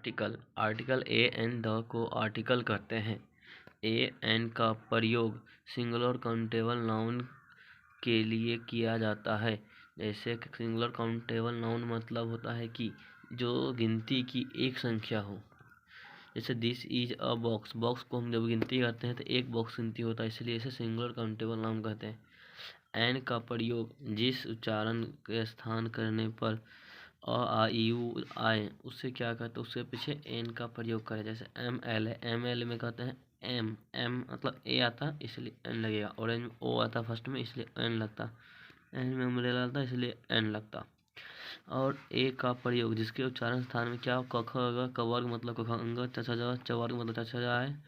Article article A an the को article कहते हैं। ए एन का प्रयोग सिंगुलर काउंटेबल नाउन के लिए किया जाता है। जैसे सिंगुलर काउंटेबल नाउन मतलब होता है कि जो गिनती की एक संख्या हो। जैसे this is a box, box को हम जब गिनती करते हैं तो एक बॉक्स गिनती होता है, इसलिए इसे सिंगुलर काउंटेबल नाउन कहते हैं। एन का प्रयोग जिस उच्चारण के स्थान करने पर अ आ ई उ आए उससे क्या कहते हैं, उसके पीछे एन का प्रयोग करें। जैसे एम एल है, एम एल में कहते हैं एम, एम मतलब ए आता इसलिए एन लगेगा। ऑरेंज में ओ आता फर्स्ट में इसलिए एन लगता। एन में अम्ब्रेला आता इसलिए एन लगता। और ए का प्रयोग जिसके उच्चारण स्थान में क्या क ख ग क वर्ग मतलब क ख अंग च छ ज च वर्ग मतलब छ छ जा है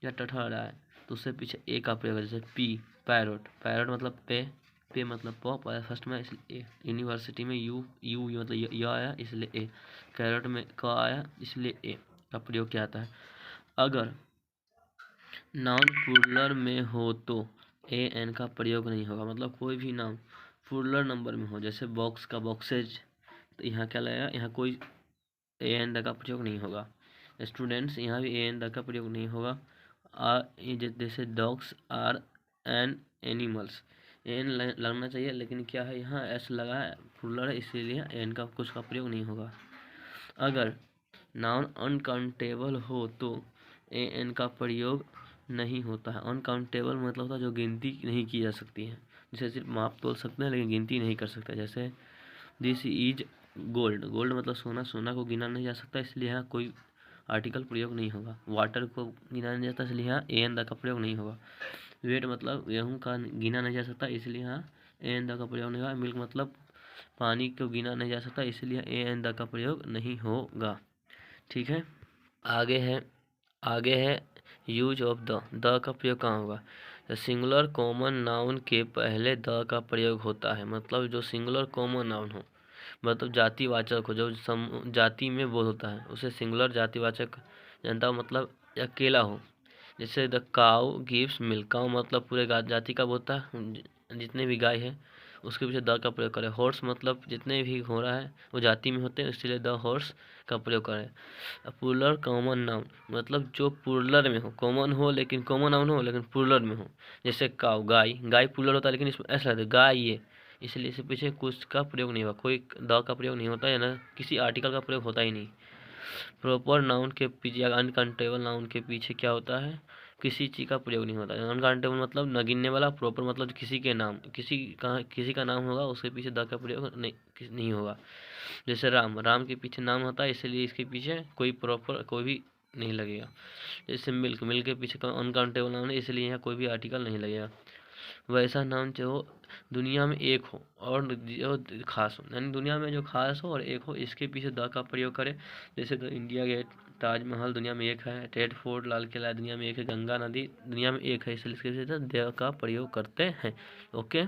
या ट ठ रहा है तो उससे पीछे ए का प्रयोग है। जैसे पी पैरोट, पैरोट मतलब पे, पे मतलब प फर्स्ट में इसलिए ए। यूनिवर्सिटी में यू यू मतलब य आया इसलिए ए। कैरेट में क आया इसलिए ए का प्रयोग किया जाता है। अगर नाउन प्लूरल में हो तो ए एन का प्रयोग नहीं होगा। मतलब कोई भी नाउन प्लूरल नंबर में हो, जैसे बॉक्स का बॉक्सेज, तो यहाँ क्या लगेगा, यहाँ कोई ए एन द का प्रयोग नहीं होगा। स्टूडेंट्स, यहाँ भी ए एन द का प्रयोग नहीं होगा। जैसे dogs are an animals, an लगना चाहिए लेकिन क्या है यहाँ एस लगा है, प्लूरल है इसीलिए एन का कुछ का प्रयोग नहीं होगा। अगर नाउन अनकाउंटेबल हो तो ए एन का प्रयोग नहीं होता है। अनकाउंटेबल मतलब होता है जो गिनती नहीं की जा सकती है। जैसे सिर्फ माप तोल सकते हैं लेकिन गिनती नहीं कर सकते। जैसे दिस इज गोल्ड, गोल्ड मतलब सोना, सोना को गिना नहीं जा सकता इसलिए यहाँ कोई आर्टिकल प्रयोग नहीं होगा। वाटर को गिना नहीं जाता इसलिए यहाँ ए एन द का प्रयोग नहीं होगा। वेट मतलब गेहूँ का गिना नहीं जा सकता इसलिए यहाँ ए एन द का प्रयोग नहीं होगा। मिल्क मतलब पानी को गिना नहीं जा सकता इसलिए ए एन द का प्रयोग नहीं होगा। ठीक है, आगे है यूज ऑफ द का प्रयोग कहाँ होगा। सिंगुलर कॉमन नाउन के पहले द का प्रयोग होता है। मतलब जो सिंगुलर कॉमन नाउन हो, मतलब जातिवाचक हो, जो जाति में बोध होता है उसे सिंगुलर जातिवाचक जनता मतलब अकेला हो। जैसे the cow gives milk, cow मतलब पूरे जाति का बोधता है, जितने भी गाय है उसके पीछे द का प्रयोग करें। हॉर्स मतलब जितने भी घोड़ा है वो जाति में होते हैं इसलिए द हॉर्स का प्रयोग करें। प्लूरल कॉमन नाउन मतलब जो प्लूरल में हो, कॉमन हो लेकिन कॉमन नाउन हो लेकिन प्लूरल में हो। जैसे काउ, गाय, गाय प्लूरल होता है लेकिन इसमें ऐसा लगता है गाय ये, इसलिए इससे पीछे कुछ का प्रयोग नहीं हुआ, कोई द का प्रयोग नहीं होता है ना, किसी आर्टिकल का प्रयोग होता ही नहीं। प्रॉपर नाउन के पीछे या अनकाउंटेबल नाउन के पीछे क्या होता है, किसी चीज़ का प्रयोग नहीं होता है। अनकाउंटेबल मतलब न गिनने वाला, प्रॉपर मतलब किसी के नाम, किसी का नाम होगा उसके पीछे द का प्रयोग नहीं होगा। जैसे राम, राम के पीछे नाम होता है इसलिए इसके पीछे कोई प्रॉपर कोई भी नहीं लगेगा। जैसे मिल्क, मिल्क के पीछे अनकाउंटेबल नाउन है इसलिए यहाँ कोई भी आर्टिकल नहीं लगेगा। वैसा नाम जो दुनिया में एक हो और जो खास हो, यानी दुनिया में जो खास हो और एक हो इसके पीछे द का प्रयोग करें। जैसे तो इंडिया गेट, ताजमहल दुनिया में एक है, रेड फोर्ट, लाल किला दुनिया में एक है, गंगा नदी दुनिया में एक है इसलिए इसके पीछे द का प्रयोग करते हैं। ओके।